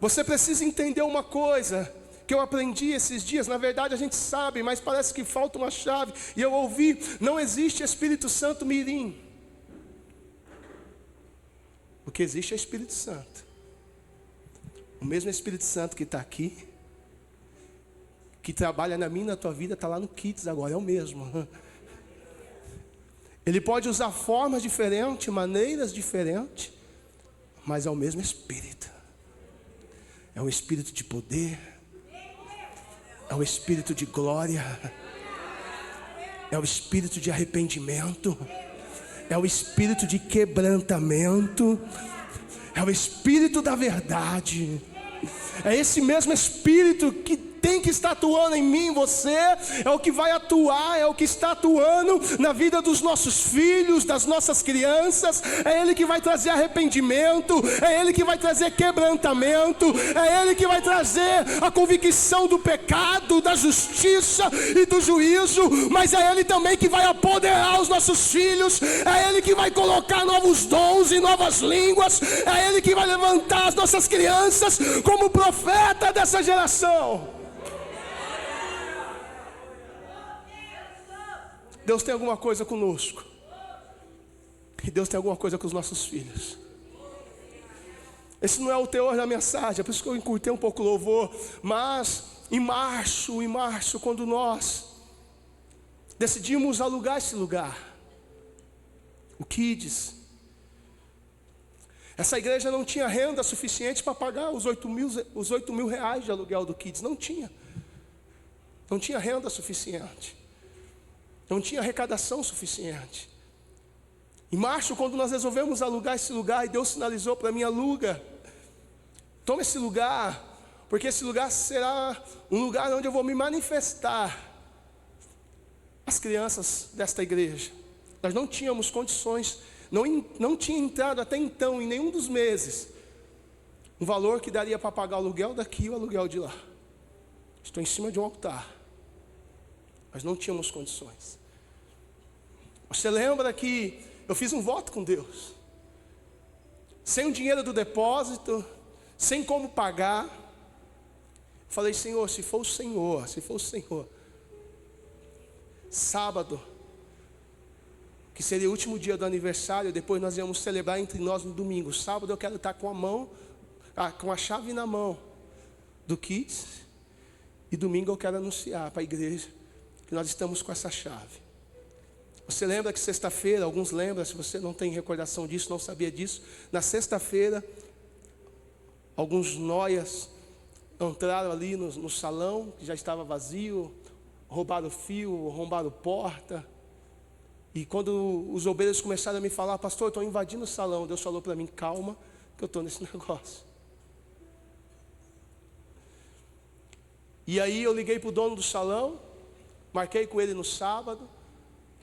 Você precisa entender uma coisa que eu aprendi esses dias. Na verdade a gente sabe, mas parece que falta uma chave. E eu ouvi: não existe Espírito Santo mirim. O que existe é Espírito Santo. O mesmo Espírito Santo que está aqui, que trabalha na minha e na tua vida, está lá no Kids agora, é o mesmo. Ele pode usar formas diferentes, maneiras diferentes, mas é o mesmo Espírito. É um Espírito de poder, é um Espírito de glória, é o Espírito de arrependimento, é o Espírito de quebrantamento, é o Espírito da verdade. É esse mesmo Espírito que tem que estar atuando em mim, em você, é o que vai atuar, é o que está atuando na vida dos nossos filhos, das nossas crianças. É Ele que vai trazer arrependimento, é Ele que vai trazer quebrantamento, é Ele que vai trazer a convicção do pecado, da justiça e do juízo. Mas é Ele também que vai apoderar os nossos filhos, é Ele que vai colocar novos dons e novas línguas, é Ele que vai levantar as nossas crianças como profeta dessa geração. Deus tem alguma coisa conosco, e Deus tem alguma coisa com os nossos filhos. Esse não é o teor da mensagem, é por isso que eu encurtei um pouco o louvor. Mas em março, quando nós decidimos alugar esse lugar, o Kids, essa igreja não tinha renda suficiente para pagar os 8 mil reais de aluguel do Kids. Não tinha renda suficiente, não tinha arrecadação suficiente. Em março, quando nós resolvemos alugar esse lugar, e Deus sinalizou para mim: aluga, toma esse lugar, porque esse lugar será um lugar onde eu vou me manifestar às crianças desta igreja. Nós não tínhamos condições, não tinha entrado até então em nenhum dos meses um valor que daria para pagar o aluguel daqui e o aluguel de lá. Estou em cima de um altar. Nós não tínhamos condições. Você lembra que eu fiz um voto com Deus, sem o dinheiro do depósito, sem como pagar. Falei: Senhor, se for o Senhor, sábado, que seria o último dia do aniversário, depois nós íamos celebrar entre nós no domingo. Sábado eu quero estar com a chave na mão do Kids, e domingo eu quero anunciar para a igreja que nós estamos com essa chave. Você lembra que sexta-feira, alguns lembram, se você não tem recordação disso, não sabia disso, na sexta-feira, alguns noias entraram ali no salão, que já estava vazio, roubaram fio, roubaram porta. E quando os obreiros começaram a me falar: pastor, eu estou invadindo o salão, Deus falou para mim: calma, que eu estou nesse negócio. E aí eu liguei para o dono do salão, marquei com ele no sábado.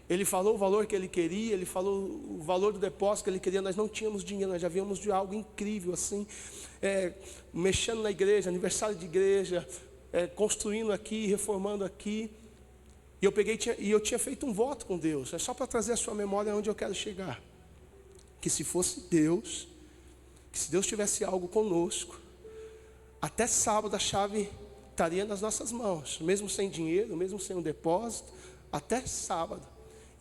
Ele falou o valor que ele queria, ele falou o valor do depósito que ele queria. Nós não tínhamos dinheiro, nós já víamos de algo incrível assim, mexendo na igreja, aniversário de igreja, construindo aqui, reformando aqui. E eu tinha feito um voto com Deus, é só para trazer a sua memória onde eu quero chegar. Que se fosse Deus, que se Deus tivesse algo conosco, até sábado a chave estaria nas nossas mãos, mesmo sem dinheiro, mesmo sem um depósito, até sábado.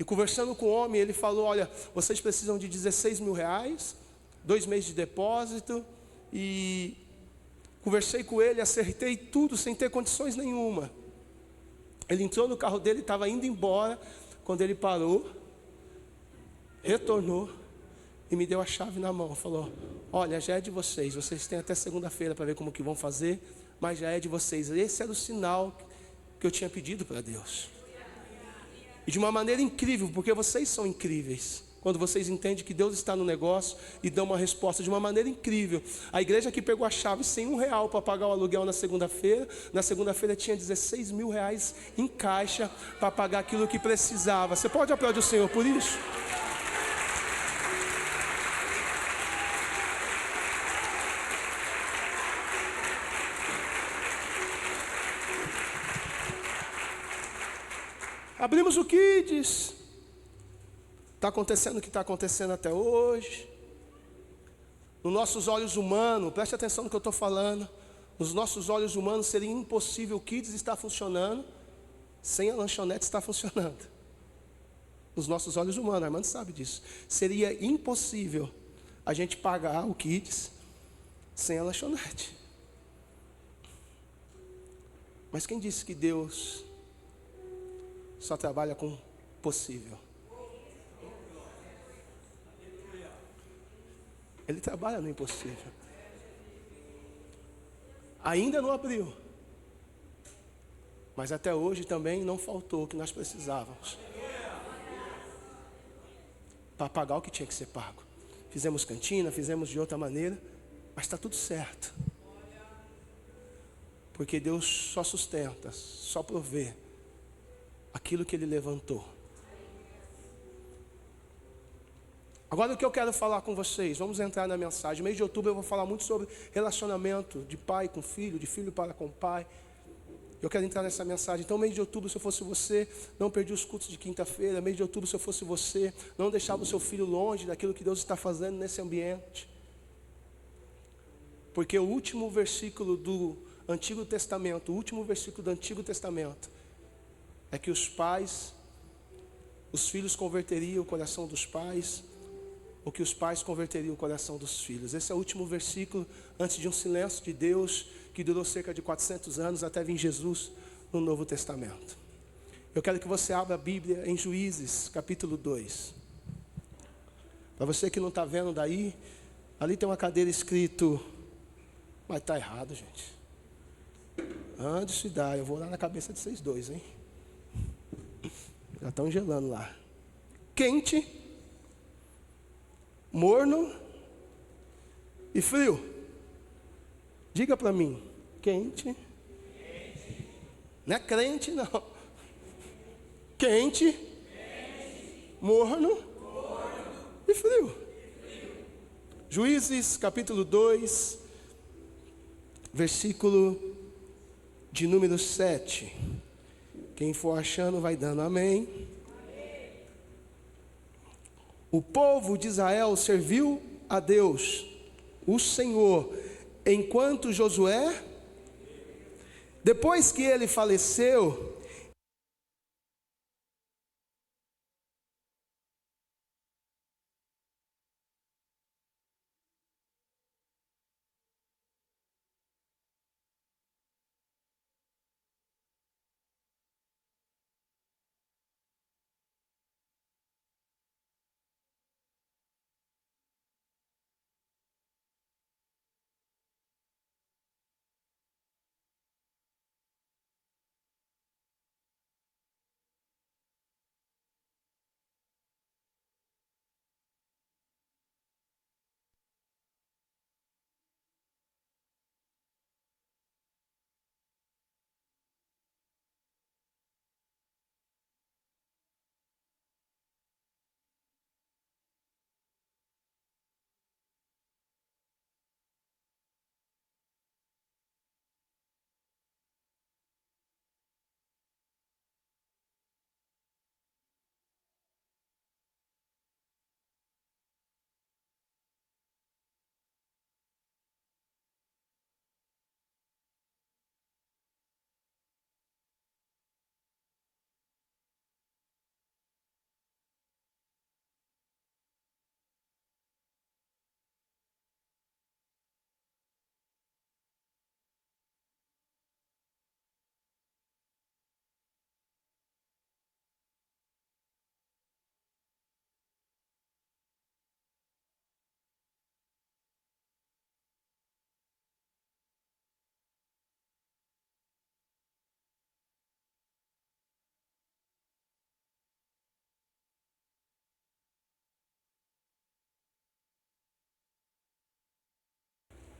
E conversando com o homem, ele falou: olha, vocês precisam de 16 mil reais, 2 meses de depósito. E conversei com ele, acertei tudo sem ter condições nenhuma. Ele entrou no carro dele, estava indo embora, quando ele parou, retornou e me deu a chave na mão. Falou: olha, já é de vocês, vocês têm até segunda-feira para ver como que vão fazer, mas já é de vocês. Esse era o sinal que eu tinha pedido para Deus. E de uma maneira incrível, porque vocês são incríveis. Quando vocês entendem que Deus está no negócio e dão uma resposta de uma maneira incrível. A igreja que pegou a chave sem R$1 para pagar o aluguel na segunda-feira tinha 16 mil reais em caixa para pagar aquilo que precisava. Você pode aplaudir o Senhor por isso? Abrimos o Kids. Está acontecendo o que está acontecendo até hoje. Nos nossos olhos humanos, preste atenção no que eu estou falando. Nos nossos olhos humanos seria impossível o Kids estar funcionando sem a lanchonete estar funcionando. Nos nossos olhos humanos, a irmã sabe disso. Seria impossível a gente pagar o Kids sem a lanchonete. Mas quem disse que Deus só trabalha com possível? Ele trabalha no impossível. Ainda não abriu, mas até hoje também não faltou o que nós precisávamos para pagar o que tinha que ser pago. Fizemos cantina, fizemos de outra maneira, mas está tudo certo. Porque Deus só sustenta, só provê aquilo que Ele levantou. Agora o que eu quero falar com vocês, vamos entrar na mensagem. No mês de outubro eu vou falar muito sobre relacionamento de pai com filho, de filho para com pai. Eu quero entrar nessa mensagem. Então, mês de outubro, se eu fosse você, não perdi os cultos de quinta-feira. Mês de outubro, se eu fosse você, não deixava o seu filho longe daquilo que Deus está fazendo nesse ambiente. Porque o último versículo do Antigo Testamento, o último versículo do Antigo Testamento, é que os filhos converteriam o coração dos pais, ou que os pais converteriam o coração dos filhos. Esse é o último versículo antes de um silêncio de Deus que durou cerca de 400 anos até vir Jesus no Novo Testamento. Eu quero que você abra a Bíblia em Juízes, capítulo 2. Para você que não está vendo daí, ali tem uma cadeira escrito, mas está errado, gente. Antes de dar, eu vou lá na cabeça de vocês dois, hein? Já estão gelando lá. Quente, morno e frio. Diga para mim, quente. Não é crente, não. Quente, morno e frio. Juízes, capítulo 2, versículo de número 7. Quem for achando vai dando amém. O povo de Israel serviu a Deus, o Senhor, enquanto Josué, depois que ele faleceu,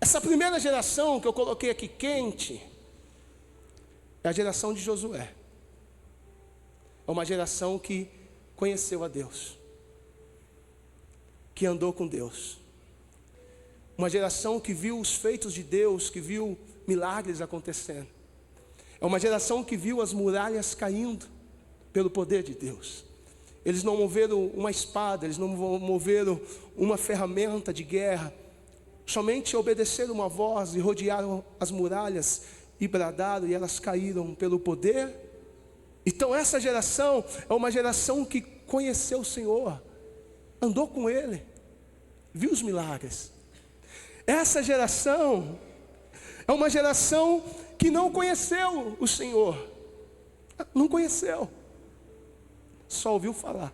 essa primeira geração que eu coloquei aqui quente, é a geração de Josué. É uma geração que conheceu a Deus, que andou com Deus. Uma geração que viu os feitos de Deus, que viu milagres acontecendo. É uma geração que viu as muralhas caindo pelo poder de Deus. Eles não moveram uma espada, eles não moveram uma ferramenta de guerra. somente obedeceram uma voz e rodearam as muralhas e bradaram, e elas caíram pelo poder. Então essa geração é uma geração que conheceu o Senhor, andou com Ele, viu os milagres. Essa geração é uma geração que não conheceu o Senhor, não conheceu, só ouviu falar,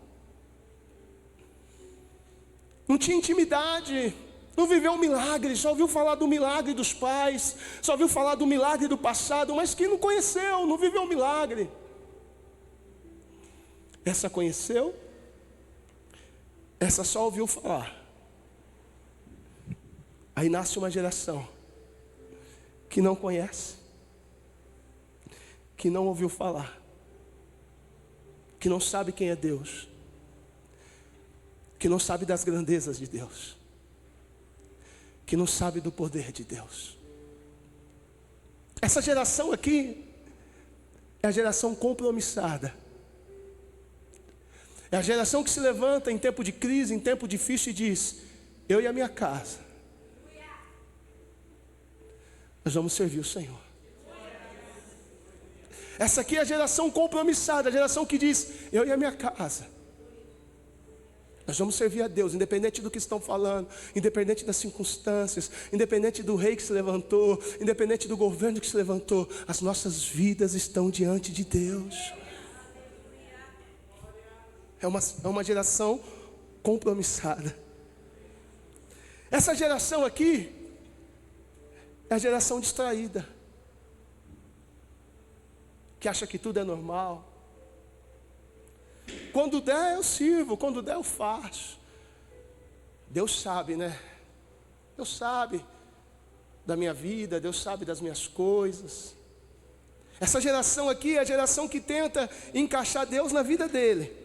não tinha intimidade, não viveu o milagre, só ouviu falar do milagre dos pais, só ouviu falar do milagre do passado, mas que não conheceu, não viveu o milagre. Essa conheceu, essa só ouviu falar. Aí nasce uma geração que não conhece, que não ouviu falar, que não sabe quem é Deus, que não sabe das grandezas de Deus, que não sabe do poder de Deus. Essa geração aqui é a geração compromissada. É a geração que se levanta em tempo de crise, em tempo difícil e diz: eu e a minha casa, nós vamos servir o Senhor. Essa aqui é a geração compromissada, a geração que diz: eu e a minha casa, nós vamos servir a Deus, independente do que estão falando, independente das circunstâncias, independente do rei que se levantou, independente do governo que se levantou, as nossas vidas estão diante de Deus. É uma geração compromissada. Essa geração aqui é a geração distraída, que acha que tudo é normal. Quando der eu sirvo, quando der eu faço. Deus sabe, né? Deus sabe da minha vida, Deus sabe das minhas coisas. Essa geração aqui é a geração que tenta encaixar Deus na vida dele.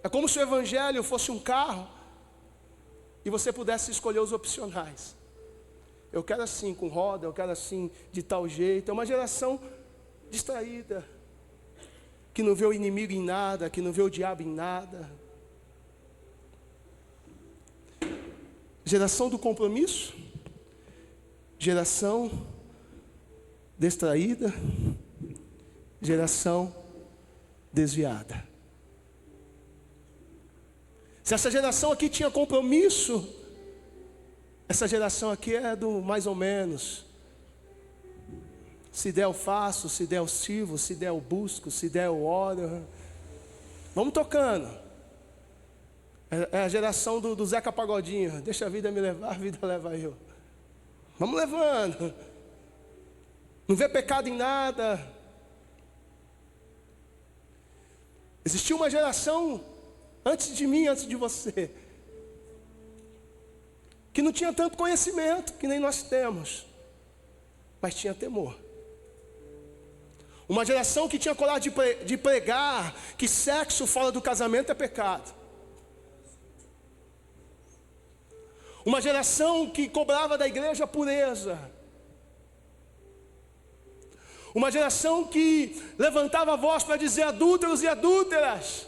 É como se o evangelho fosse um carro e você pudesse escolher os opcionais. Eu quero assim, com roda, eu quero assim, de tal jeito. É uma geração distraída, que não vê o inimigo em nada, que não vê o diabo em nada. Geração do compromisso, geração distraída, geração desviada. Se essa geração aqui tinha compromisso, essa geração aqui é do mais ou menos. Se der eu faço, se der eu sirvo, se der eu busco, se der eu oro. Vamos tocando. É a geração do Zeca Pagodinho. Deixa a vida me levar, a vida leva eu. Vamos levando. Não vê pecado em nada. Existiu uma geração antes de mim, antes de você, que não tinha tanto conhecimento que nem nós temos, mas tinha temor. Uma geração que tinha coragem de pregar que sexo fora do casamento é pecado. Uma geração que cobrava da igreja pureza. Uma geração que levantava a voz para dizer: adúlteros e adúlteras,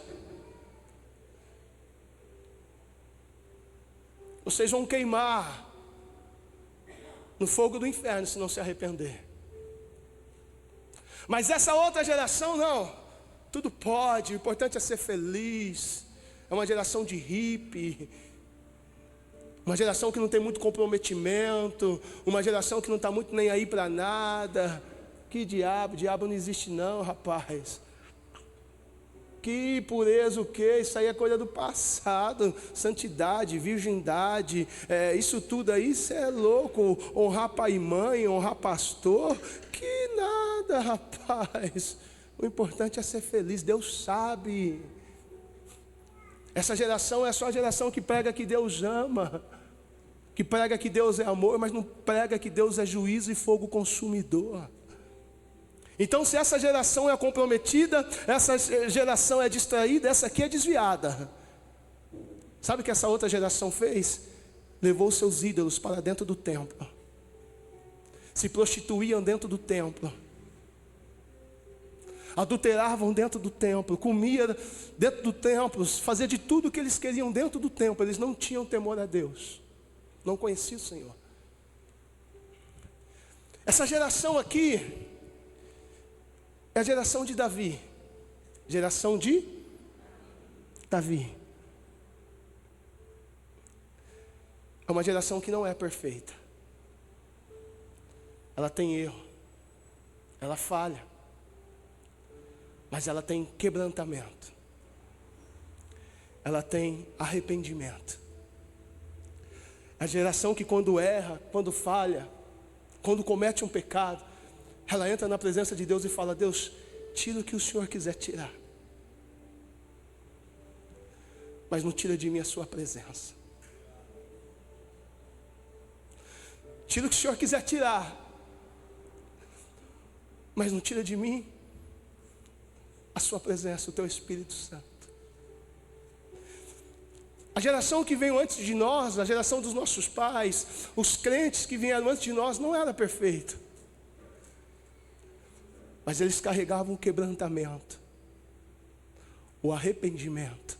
vocês vão queimar no fogo do inferno se não se arrepender. Mas essa outra geração não, tudo pode, o importante é ser feliz. É uma geração de hippie, uma geração que não tem muito comprometimento, uma geração que não está muito nem aí para nada. Que diabo? Diabo não existe não, rapaz. Que pureza o quê? Isso aí é coisa do passado. Santidade, virgindade, isso tudo aí, isso é louco. Honrar pai e mãe, honrar pastor, que nada, rapaz. O importante é ser feliz, Deus sabe. Essa geração é só a geração que prega que Deus ama, que prega que Deus é amor, mas não prega que Deus é juízo e fogo consumidor. Então, se essa geração é comprometida, essa geração é distraída, essa aqui é desviada. Sabe o que essa outra geração fez? Levou seus ídolos para dentro do templo, se prostituíam dentro do templo. adulteravam dentro do templo, comia dentro do templo, fazia de tudo o que eles queriam dentro do templo. Eles não tinham temor a Deus, não conheciam o Senhor. Essa geração aqui é a geração de Davi. Geração de Davi. É uma geração que não é perfeita. Ela tem erro. Ela falha. Mas ela tem quebrantamento. Ela tem arrependimento. A geração que quando erra, quando falha, quando comete um pecado, ela entra na presença de Deus e fala: Deus, tira o que o Senhor quiser tirar, mas não tira de mim a sua presença. Tira o que o Senhor quiser tirar, mas não tira de mim a sua presença, o teu Espírito Santo. A geração que veio antes de nós, a geração dos nossos pais, os crentes que vieram antes de nós, não era perfeito, mas eles carregavam o quebrantamento, o arrependimento.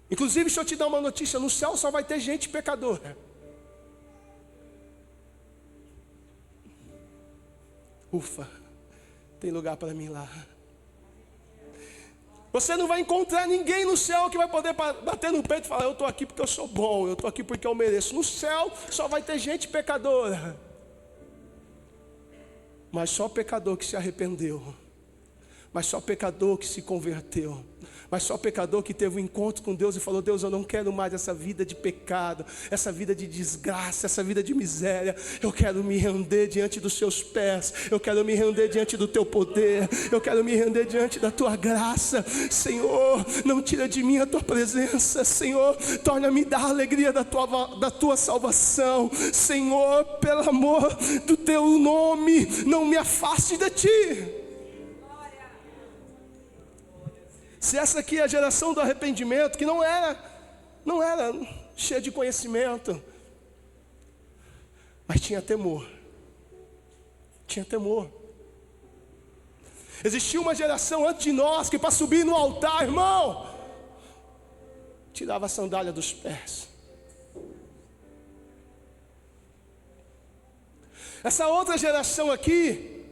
Inclusive, deixa eu te dar uma notícia: no céu só vai ter gente pecadora. Ufa, tem lugar para mim lá. Você não vai encontrar ninguém no céu que vai poder bater no peito e falar: eu estou aqui porque eu sou bom, eu estou aqui porque eu mereço. No céu só vai ter gente pecadora. Mas só pecador que se arrependeu. Mas só pecador que se converteu. Mas só pecador que teve um encontro com Deus e falou: Deus, eu não quero mais essa vida de pecado, essa vida de desgraça, essa vida de miséria. Eu quero me render diante dos seus pés. Eu quero me render diante do teu poder. Eu quero me render diante da tua graça. Senhor, não tira de mim a tua presença. Senhor, torna-me da alegria da tua salvação. Senhor, pelo amor do teu nome, não me afaste de ti. Se essa aqui é a geração do arrependimento, que não era cheia de conhecimento, mas tinha temor. Tinha temor. Existia uma geração antes de nós que para subir no altar, irmão, tirava a sandália dos pés. Essa outra geração aqui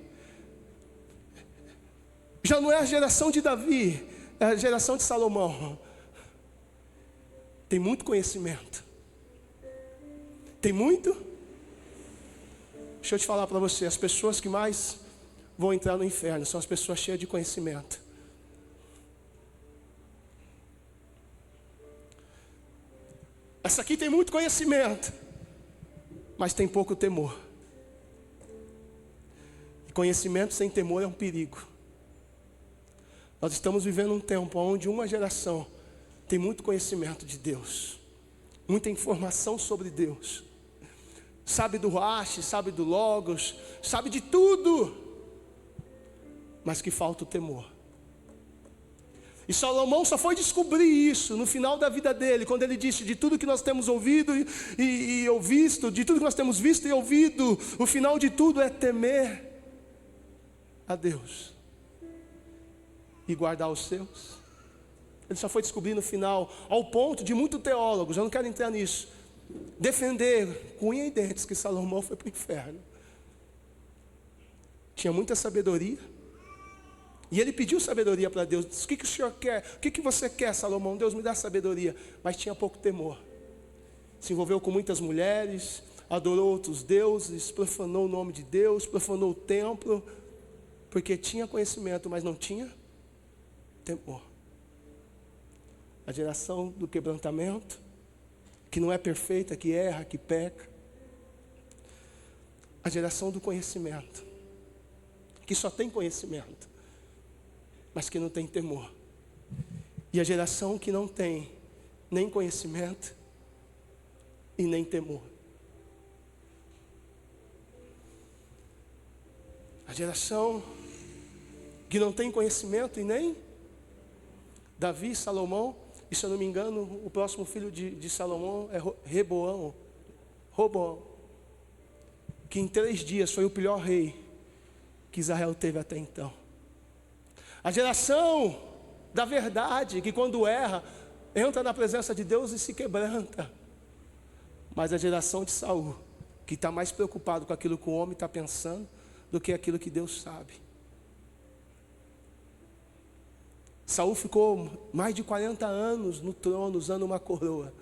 já não é a geração de Davi, é a geração de Salomão. Tem muito conhecimento. Tem muito? Deixa eu te falar para você: as pessoas que mais vão entrar no inferno são as pessoas cheias de conhecimento. Essa aqui tem muito conhecimento, mas tem pouco temor. E conhecimento sem temor é um perigo. Nós estamos vivendo um tempo onde uma geração tem muito conhecimento de Deus, muita informação sobre Deus, sabe do Rashi, sabe do Logos, sabe de tudo, mas que falta o temor. E Salomão só foi descobrir isso no final da vida dele, quando ele disse: de tudo que nós temos ouvido e ouvido, de tudo que nós temos visto e ouvido, o final de tudo é temer a Deus e guardar os seus. Ele só foi descobrir no final, ao ponto de muitos teólogos, eu não quero entrar nisso, defender com unha e dentes que Salomão foi para o inferno. Tinha muita sabedoria, e ele pediu sabedoria para Deus. Disse: o que o Senhor quer? O que você quer, Salomão? Deus, me dá sabedoria. Mas tinha pouco temor. Se envolveu com muitas mulheres, adorou outros deuses, profanou o nome de Deus, profanou o templo, porque tinha conhecimento, mas não tinha temor. A geração do quebrantamento, que não é perfeita, que erra, que peca. A geração do conhecimento, que só tem conhecimento, mas que não tem temor. E a geração que não tem nem conhecimento e nem temor. A geração que não tem conhecimento e nem Davi e Salomão, e se eu não me engano, o próximo filho de Salomão é Roboão, que em 3 dias foi o pior rei que Israel teve até então. A geração da verdade, que quando erra, entra na presença de Deus e se quebranta. Mas a geração de Saul, que está mais preocupado com aquilo que o homem está pensando, do que aquilo que Deus sabe. Saul ficou mais de 40 anos no trono, usando uma coroa.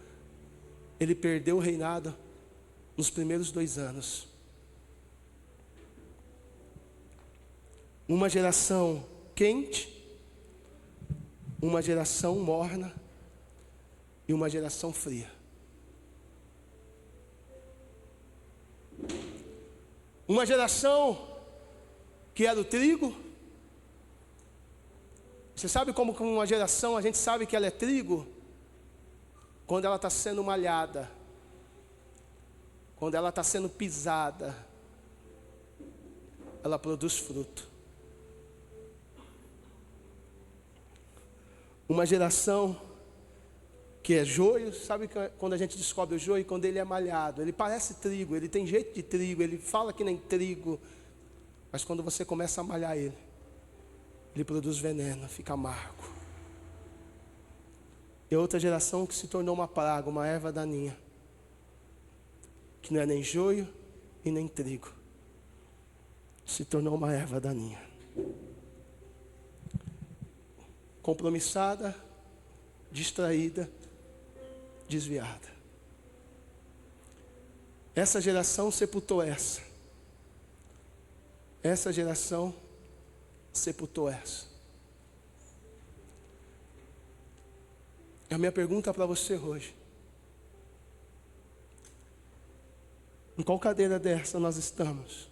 Ele perdeu o reinado nos primeiros 2 anos. Uma geração quente, uma geração morna e uma geração fria. Uma geração que era o trigo. Você sabe como com uma geração a gente sabe que ela é trigo? Quando ela está sendo malhada, quando ela está sendo pisada, ela produz fruto. Uma geração que é joio, sabe quando a gente descobre o joio? Quando ele é malhado, ele parece trigo, ele tem jeito de trigo, ele fala que nem trigo, mas quando você começa a malhar ele produz veneno, fica amargo. E outra geração que se tornou uma praga, uma erva daninha, que não é nem joio e nem trigo, se tornou uma erva daninha. Compromissada, distraída, desviada. Essa geração sepultou essa. Essa geração sepultou essa. A minha pergunta para você hoje: em qual cadeira dessa nós estamos?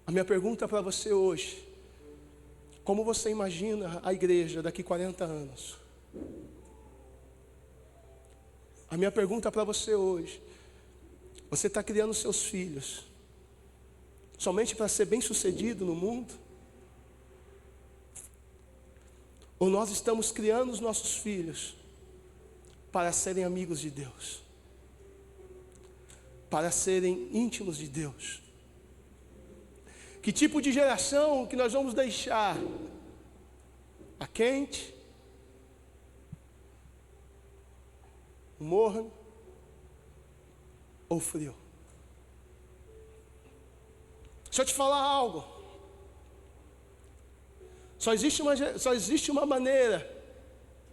A minha pergunta para você hoje: como você imagina a igreja daqui 40 anos? A minha pergunta para você hoje: você está criando seus filhos somente para ser bem-sucedido no mundo? Ou nós estamos criando os nossos filhos para serem amigos de Deus, para serem íntimos de Deus? Que tipo de geração que nós vamos deixar? A quente, o morno ou o frio? Deixa eu te falar algo. Só existe uma maneira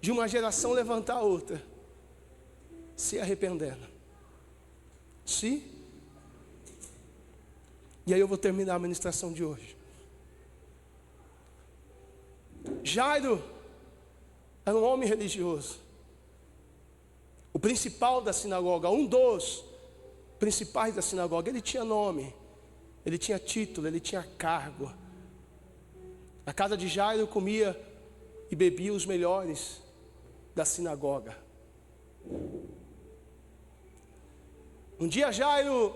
de uma geração levantar a outra: se arrependendo. E aí eu vou terminar a ministração de hoje. Jairo era um homem religioso, o principal da sinagoga, um dos principais da sinagoga. Ele tinha nome, ele tinha título, ele tinha cargo. Na casa de Jairo comia e bebia os melhores da sinagoga. Um dia Jairo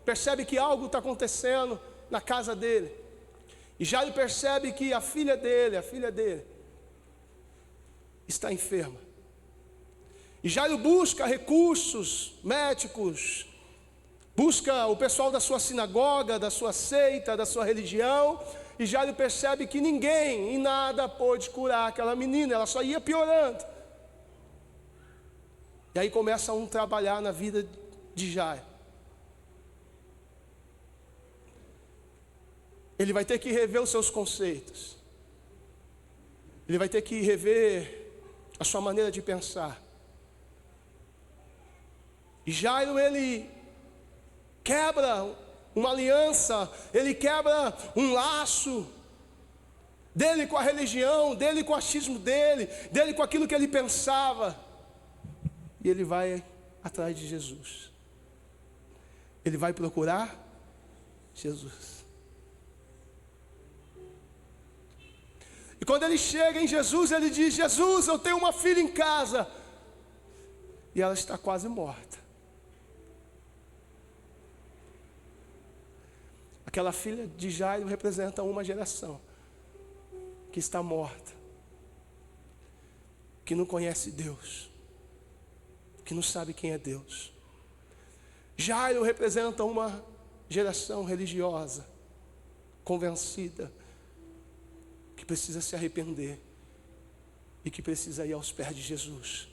percebe que algo está acontecendo na casa dele. E Jairo percebe que a filha dele está enferma. E Jairo busca recursos médicos, busca o pessoal da sua sinagoga, da sua seita, da sua religião. E Jairo percebe que ninguém em nada pôde curar aquela menina, ela só ia piorando. E aí começa um trabalhar na vida de Jairo. Ele vai ter que rever os seus conceitos. Ele vai ter que rever a sua maneira de pensar. E Jairo, ele quebra uma aliança, ele quebra um laço dele com a religião, dele com o achismo dele com aquilo que ele pensava. E ele vai atrás de Jesus. Ele vai procurar Jesus. E quando ele chega em Jesus, ele diz: Jesus, eu tenho uma filha em casa, e ela está quase morta. Aquela filha de Jairo representa uma geração que está morta, que não conhece Deus, que não sabe quem é Deus. Jairo representa uma geração religiosa, convencida que precisa se arrepender e que precisa ir aos pés de Jesus,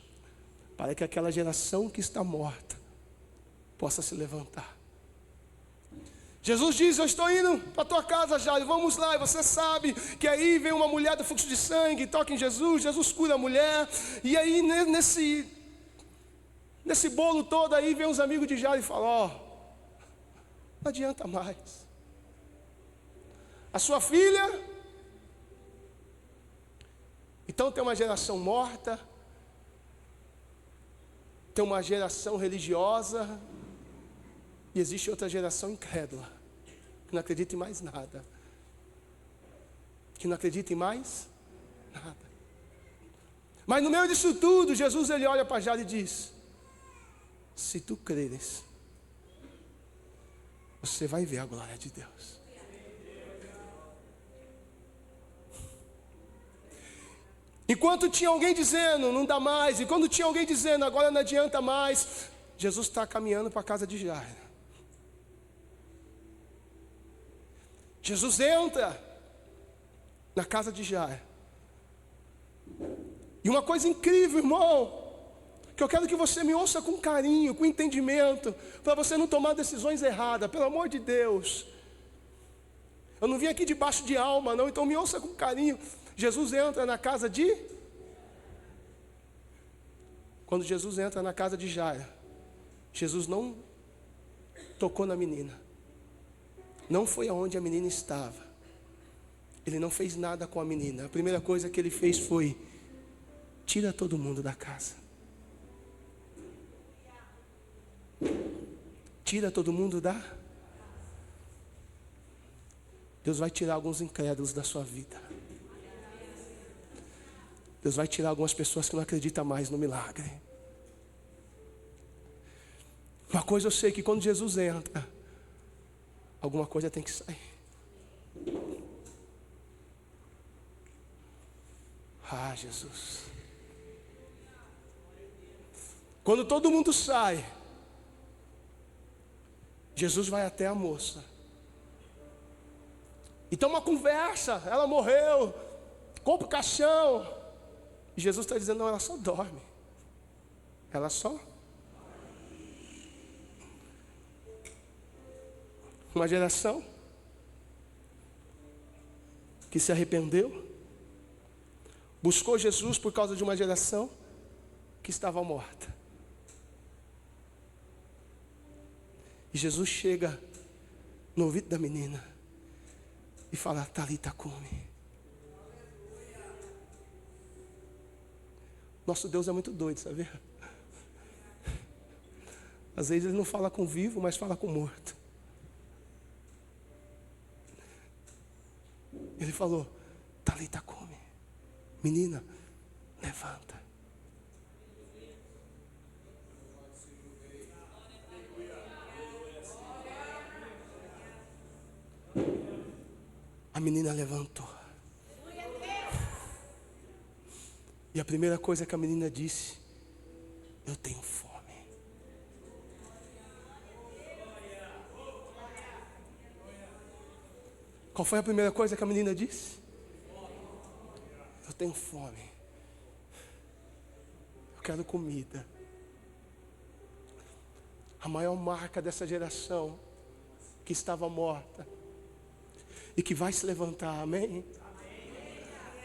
para que aquela geração que está morta possa se levantar. Jesus diz: eu estou indo para a tua casa, Jairo, vamos lá. E você sabe que aí vem uma mulher do fluxo de sangue, toca em Jesus, Jesus cura a mulher. E aí nesse bolo todo aí vem os amigos de Jairo e falam: ó, não adianta mais. A sua filha, então tem uma geração morta, tem uma geração religiosa, e existe outra geração incrédula, que não acredita em mais nada. Que não acredita em mais nada. Mas no meio disso tudo, Jesus ele olha para Jairo e diz: se tu creres, você vai ver a glória de Deus. Enquanto tinha alguém dizendo, não dá mais, e quando tinha alguém dizendo, agora não adianta mais, Jesus está caminhando para a casa de Jairo. Jesus entra na casa de Jairo. E uma coisa incrível, irmão, que eu quero que você me ouça com carinho, com entendimento, para você não tomar decisões erradas, pelo amor de Deus. Eu não vim aqui debaixo de alma, não, então me ouça com carinho. Jesus entra na casa de... Quando Jesus entra na casa de Jairo, Jesus não tocou na menina. Não foi aonde a menina estava. Ele não fez nada com a menina. A primeira coisa que ele fez foi: tira todo mundo da casa. Tira todo mundo da... Deus vai tirar alguns incrédulos da sua vida. Deus vai tirar algumas pessoas que não acreditam mais no milagre. Uma coisa eu sei, que quando Jesus entra, alguma coisa tem que sair. Ah, Jesus. Quando todo mundo sai, Jesus vai até a moça. Então uma conversa, ela morreu, compra o caixão. E Jesus está dizendo: não, ela só dorme. Ela só... Uma geração que se arrependeu, buscou Jesus por causa de uma geração que estava morta. E Jesus chega no ouvido da menina e fala: Talita cumi. Nosso Deus é muito doido, sabe? Às vezes ele não fala com vivo, mas fala com morto. Ele falou: Talita cumi. Menina, levanta. A menina levantou. E a primeira coisa que a menina disse: eu tenho fome. Qual foi a primeira coisa que a menina disse? Eu tenho fome. Eu quero comida. A maior marca dessa geração que estava morta e que vai se levantar, amém?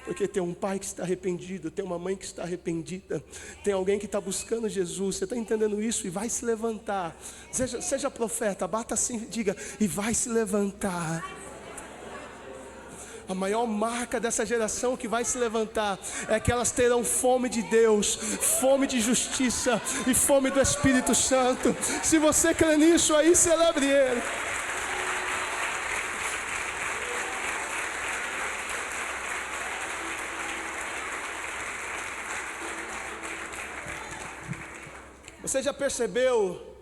Porque tem um pai que está arrependido, tem uma mãe que está arrependida, tem alguém que está buscando Jesus. Você está entendendo isso? E vai se levantar. Seja profeta, bata assim, diga: e vai se levantar. A maior marca dessa geração que vai se levantar é que elas terão fome de Deus, fome de justiça e fome do Espírito Santo. Se você crê nisso aí, celebre Ele. Você já percebeu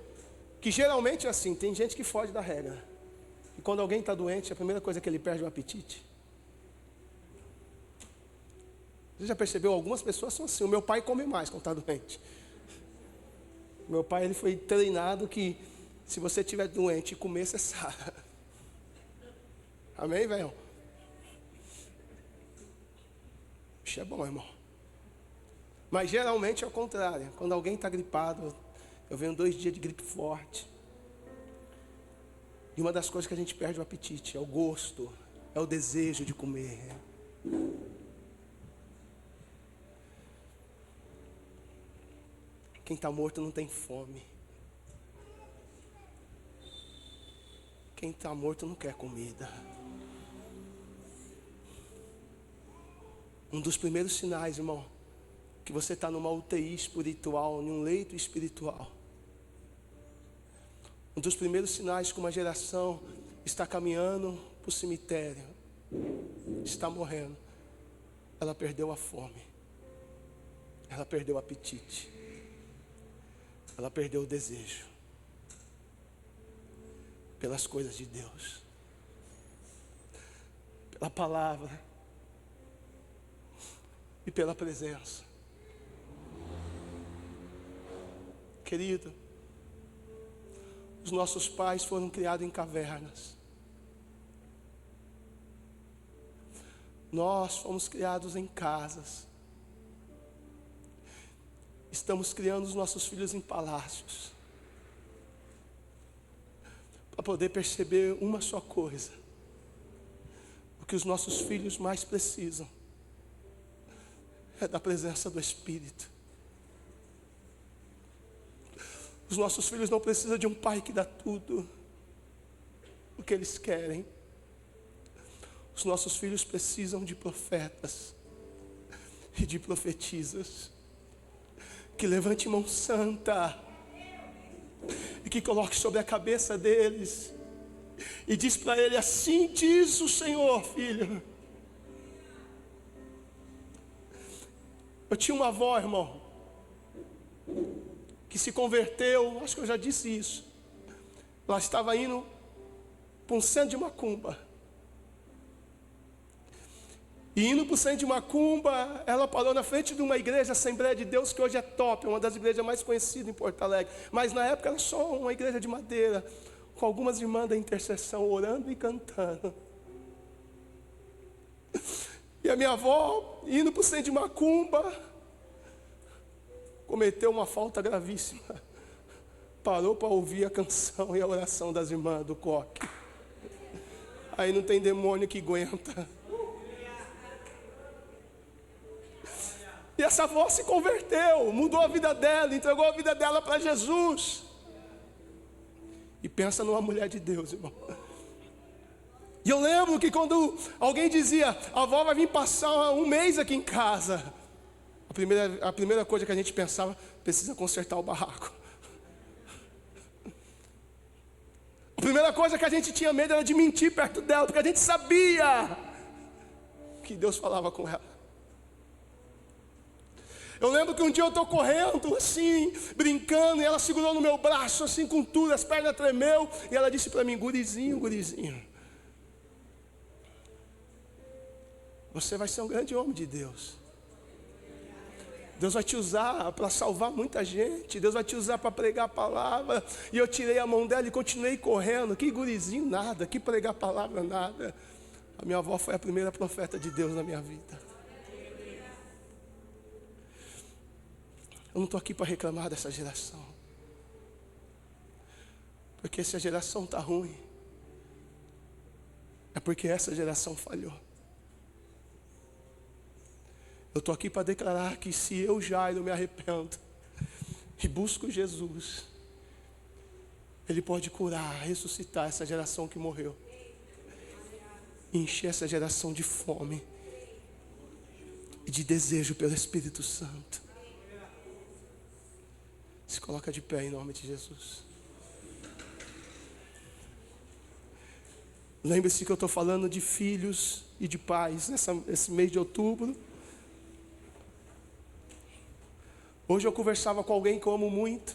que geralmente é assim? Tem gente que foge da regra. E quando alguém está doente, a primeira coisa que ele perde é o apetite. Você já percebeu? Algumas pessoas são assim. O meu pai come mais quando está doente. Meu pai, ele foi treinado que se você estiver doente e comer, você sara. Amém, velho? Isso é bom, irmão. Mas geralmente é o contrário. Quando alguém está gripado, eu venho 2 dias de gripe forte. E uma das coisas que a gente perde o apetite é o gosto, é o desejo de comer. Quem está morto não tem fome. Quem está morto não quer comida. Um dos primeiros sinais, irmão, que você está numa UTI espiritual, num leito espiritual. Um dos primeiros sinais que uma geração está caminhando para o cemitério, está morrendo. Ela perdeu a fome. Ela perdeu o apetite. Ela perdeu o desejo pelas coisas de Deus, pela palavra e pela presença. Querido, os nossos pais foram criados em cavernas. Nós fomos criados em casas. Estamos criando os nossos filhos em palácios. Para poder perceber uma só coisa. O que os nossos filhos mais precisam é da presença do Espírito. Os nossos filhos não precisam de um pai que dá tudo o que eles querem. Os nossos filhos precisam de profetas e de profetisas que levante mão santa e que coloque sobre a cabeça deles e diz para ele: assim diz o Senhor, filho. Eu tinha uma avó, irmão, que se converteu, acho que eu já disse isso. Ela estava indo para um centro de macumba. E indo para o centro de macumba, ela parou na frente de uma igreja, Assembleia de Deus, que hoje é top, uma das igrejas mais conhecidas em Porto Alegre. Mas na época era só uma igreja de madeira, com algumas irmãs da intercessão orando e cantando. E a minha avó, indo para o centro de macumba, cometeu uma falta gravíssima. Parou para ouvir a canção e a oração das irmãs do coque. Aí não tem demônio que aguenta. E essa avó se converteu, mudou a vida dela, entregou a vida dela para Jesus. E pensa numa mulher de Deus, irmão. E eu lembro que quando alguém dizia: a avó vai vir passar um mês aqui em casa, a primeira coisa que a gente pensava: precisa consertar o barraco. A primeira coisa que a gente tinha medo era de mentir perto dela, porque a gente sabia que Deus falava com ela. Eu lembro que um dia eu estou correndo assim, brincando, e ela segurou no meu braço assim com tudo, as pernas tremeu, e ela disse para mim: gurizinho, gurizinho, você vai ser um grande homem de Deus. Deus vai te usar para salvar muita gente. Deus vai te usar para pregar a palavra. E eu tirei a mão dela e continuei correndo. Que gurizinho nada, que pregar a palavra nada. A minha avó foi a primeira profeta de Deus na minha vida. Eu não estou aqui para reclamar dessa geração. Porque se a geração está ruim, é porque essa geração falhou. Eu estou aqui para declarar que se eu, Jairo, me arrependo e busco Jesus, Ele pode curar, ressuscitar essa geração que morreu. E encher essa geração de fome e de desejo pelo Espírito Santo. Se coloca de pé em nome de Jesus. Lembre-se que eu estou falando de filhos e de pais nesse mês de outubro. Hoje eu conversava com alguém que eu amo muito.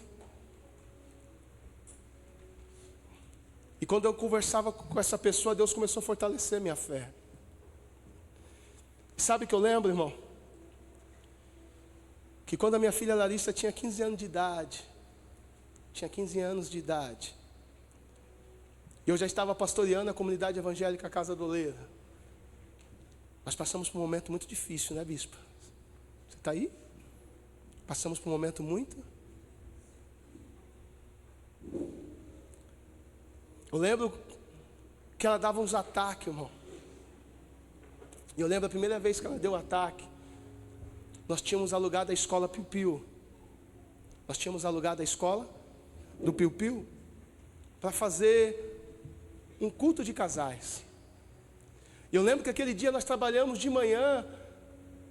E quando eu conversava com essa pessoa, Deus começou a fortalecer minha fé. Sabe o que eu lembro, irmão? Que quando a minha filha Larissa tinha 15 anos de idade, Eu já estava pastoreando a comunidade evangélica Casa do Oleiro. Nós passamos por um momento muito difícil, né, bispa? Você está aí? Passamos por um momento muito. Eu lembro que ela dava uns ataques, irmão. E eu lembro a primeira vez que ela deu ataque, nós tínhamos alugado a escola Piu Piu. Nós tínhamos alugado a escola do Piu Piu para fazer um culto de casais. E eu lembro que aquele dia nós trabalhamos de manhã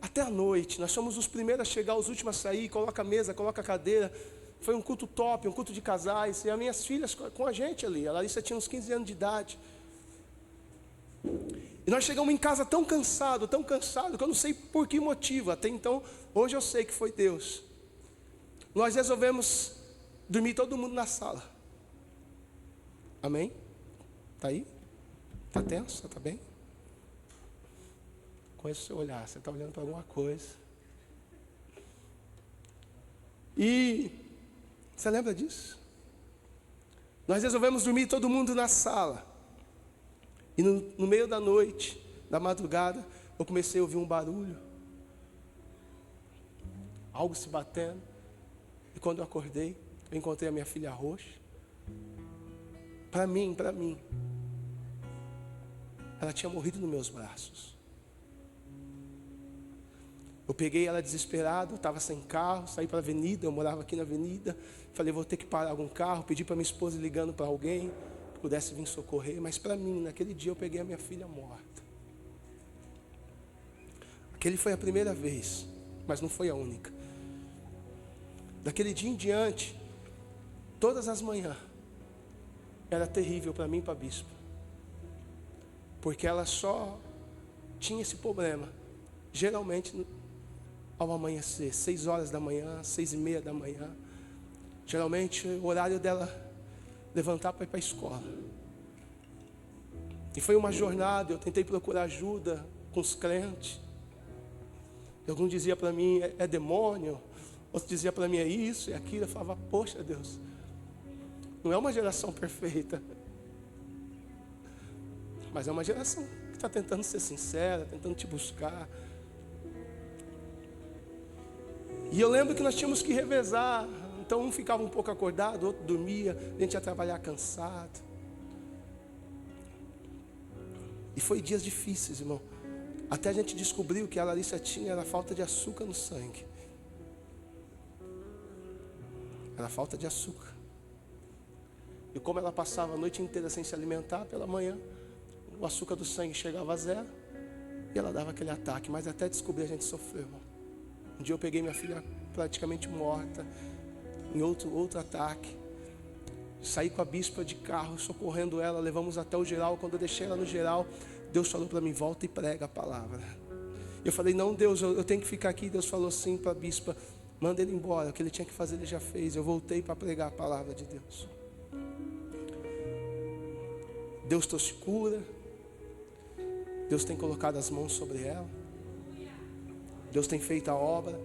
até a noite. Nós somos os primeiros a chegar, os últimos a sair. Coloca a mesa, coloca a cadeira. Foi um culto top, um culto de casais. E as minhas filhas com a gente ali. A Larissa tinha uns 15 anos de idade. E nós chegamos em casa tão cansado, que eu não sei por que motivo. Até então, hoje eu sei que foi Deus. Nós resolvemos dormir todo mundo na sala. Amém? Está aí? Está tenso? Está bem? Conheço o seu olhar, você está olhando para alguma coisa. E você lembra disso? Nós resolvemos dormir todo mundo na sala. E no meio da noite, da madrugada, eu comecei a ouvir um barulho. Algo se batendo. E quando eu acordei, eu encontrei a minha filha roxa. Para mim, ela tinha morrido nos meus braços. Eu peguei ela desesperado, eu estava sem carro, saí para a avenida, eu morava aqui na avenida. Falei, vou ter que parar algum carro, pedi para minha esposa ligando para alguém, que pudesse vir socorrer. Mas para mim, naquele dia eu peguei a minha filha morta. Aquele foi a primeira vez, mas não foi a única. Daquele dia em diante, todas as manhãs, era terrível para mim e para a bispa. Porque ela só tinha esse problema, geralmente ao amanhecer, 6 horas da manhã, 6:30 da manhã. Geralmente o horário dela levantar para ir para a escola. E foi uma jornada, eu tentei procurar ajuda com os crentes. Alguns diziam para mim, é demônio. Outros diziam para mim, é isso, é aquilo. Eu falava, poxa Deus, não é uma geração perfeita. Mas é uma geração que está tentando ser sincera, tentando te buscar. E eu lembro que nós tínhamos que revezar. Então um ficava um pouco acordado, o outro dormia, a gente ia trabalhar cansado. E foi dias difíceis, irmão. Até a gente descobriu que a Larissa tinha era falta de açúcar no sangue. Era falta de açúcar. E como ela passava a noite inteira sem se alimentar, pela manhã o açúcar do sangue chegava a 0 e ela dava aquele ataque. Mas até descobrir a gente sofreu, irmão. Um dia eu peguei minha filha praticamente morta, em outro ataque. Saí com a bispa de carro, socorrendo ela, levamos até o geral. Quando eu deixei ela no geral, Deus falou para mim, volta e prega a palavra. Eu falei, não Deus, eu tenho que ficar aqui. Deus falou assim para a bispa, manda ele embora, o que ele tinha que fazer ele já fez. Eu voltei para pregar a palavra de Deus. Deus trouxe cura. Deus tem colocado as mãos sobre ela. Deus tem feito a obra.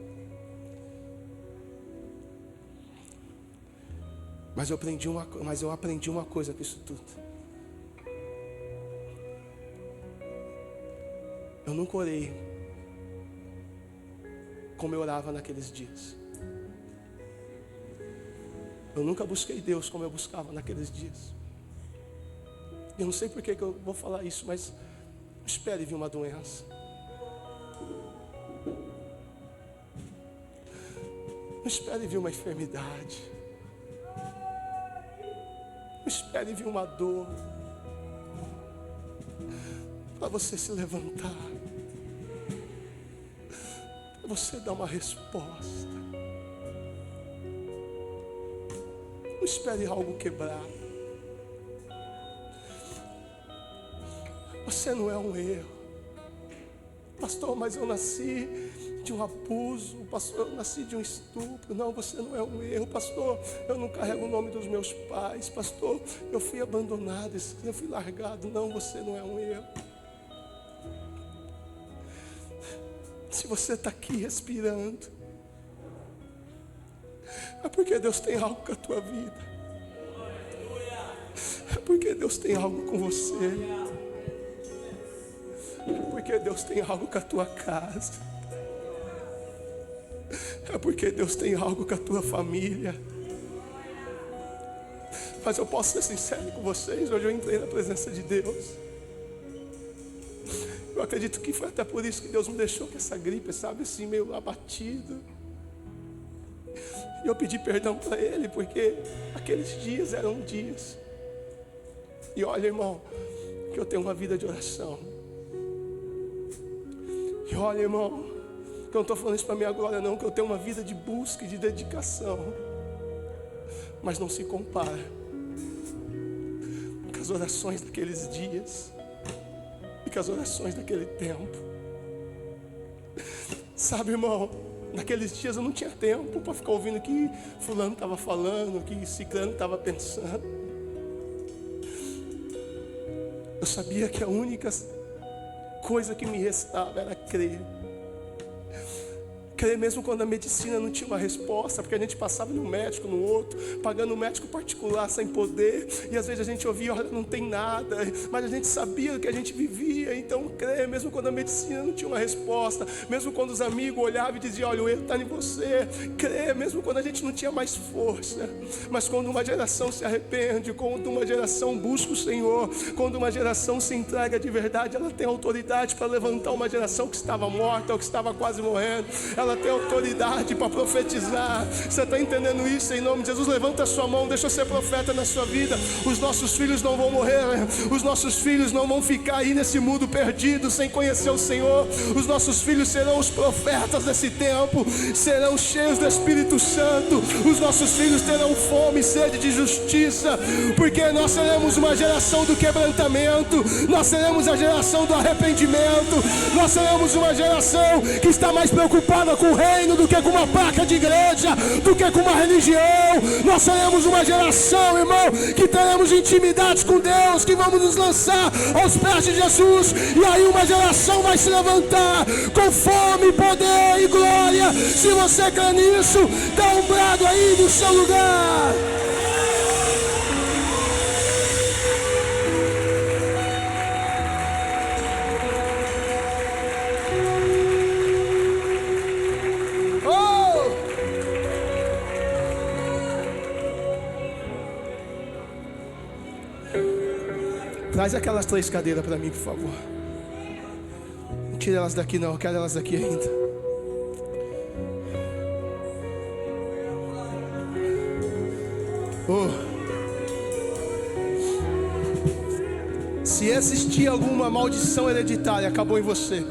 Mas eu aprendi uma coisa com isso tudo. Eu nunca orei como eu orava naqueles dias. Eu nunca busquei Deus como eu buscava naqueles dias. Eu não sei por que eu vou falar isso, mas não espere vir uma doença. Não espere vir uma enfermidade. Não espere vir uma dor. Para você se levantar. Para você dar uma resposta. Não espere algo quebrar. Você não é um erro. Pastor, mas eu nasci de um abuso. Pastor, eu nasci de um estupro. Não, você não é um erro. Pastor, eu não carrego o nome dos meus pais. Pastor, eu fui abandonado, eu fui largado. Não, você não é um erro. Se você está aqui respirando, é porque Deus tem algo com a tua vida. É porque Deus tem algo com você. Porque Deus tem algo com a tua casa. É porque Deus tem algo com a tua família. Mas eu posso ser sincero com vocês. Hoje eu entrei na presença de Deus. Eu acredito que foi até por isso que Deus me deixou com essa gripe, sabe, assim, meio abatido. E eu pedi perdão para Ele, porque aqueles dias eram dias. E olha, irmão, que eu tenho uma vida de oração. E olha, irmão, que eu não estou falando isso para minha glória não, que eu tenho uma vida de busca e de dedicação. Mas não se compara com as orações daqueles dias e com as orações daquele tempo. Sabe, irmão, naqueles dias eu não tinha tempo para ficar ouvindo o que fulano estava falando, o que ciclano estava pensando. Eu sabia que a única coisa que me restava era crer. Crer mesmo quando a medicina não tinha uma resposta, porque a gente passava de um médico no outro, pagando um médico particular sem poder, e às vezes a gente ouvia, olha, não tem nada, mas a gente sabia o que a gente vivia. Então crer mesmo quando a medicina não tinha uma resposta, mesmo quando os amigos olhavam e diziam, olha, o erro está em você. Crer mesmo quando a gente não tinha mais força, mas quando uma geração se arrepende, quando uma geração busca o Senhor, quando uma geração se entrega de verdade, ela tem autoridade para levantar uma geração que estava morta ou que estava quase morrendo. Ela tem autoridade para profetizar. Você está entendendo isso? Em nome de Jesus, levanta a sua mão, deixa eu ser profeta na sua vida. Os nossos filhos não vão morrer, os nossos filhos não vão ficar aí nesse mundo perdido sem conhecer o Senhor. Os nossos filhos serão os profetas desse tempo, serão cheios do Espírito Santo. Os nossos filhos terão fome e sede de justiça, porque nós seremos uma geração do quebrantamento, nós seremos a geração do arrependimento, nós seremos uma geração que está mais preocupada com o reino do que com uma placa de igreja, do que com uma religião. Nós seremos uma geração, irmão, que teremos intimidade com Deus, que vamos nos lançar aos pés de Jesus, e aí uma geração vai se levantar com fome, poder e glória. Se você crê nisso, dá um brado aí no seu lugar. Traz aquelas 3 cadeiras para mim, por favor. Não tira elas daqui não, eu quero elas daqui ainda. Se existir alguma maldição hereditária, acabou em você.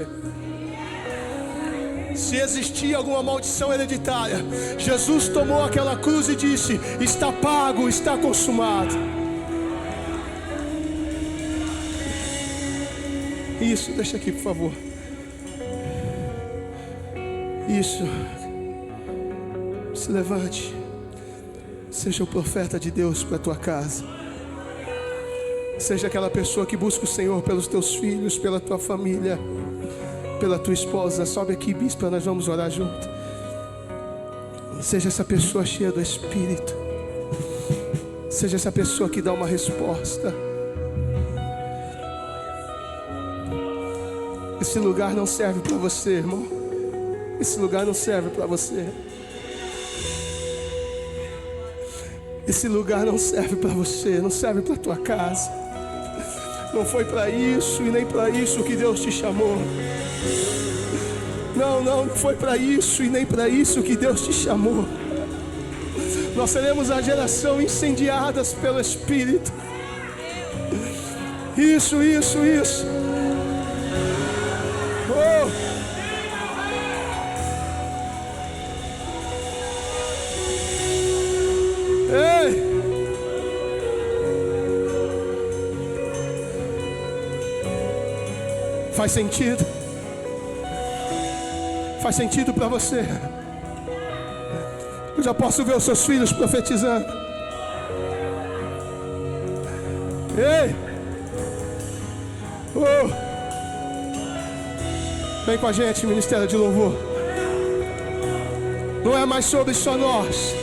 Se existir alguma maldição hereditária, Jesus tomou aquela cruz e disse, está pago, está consumado. Isso, deixa aqui, por favor. Isso. Se levante. Seja o profeta de Deus para a tua casa. Seja aquela pessoa que busca o Senhor pelos teus filhos, pela tua família, pela tua esposa. Sobe aqui, bispo, nós vamos orar junto. Seja essa pessoa cheia do Espírito. Seja essa pessoa que dá uma resposta. Esse lugar não serve para você, irmão. Esse lugar não serve para você. Esse lugar não serve para você, não serve para tua casa. Não foi para isso e nem para isso que Deus te chamou. Não foi para isso e nem para isso que Deus te chamou. Nós seremos a geração incendiadas pelo Espírito. Isso. Faz sentido? Faz sentido para você? Eu já posso ver os seus filhos profetizando. Ei! Vem com a gente, Ministério de Louvor. Não é mais sobre só nós.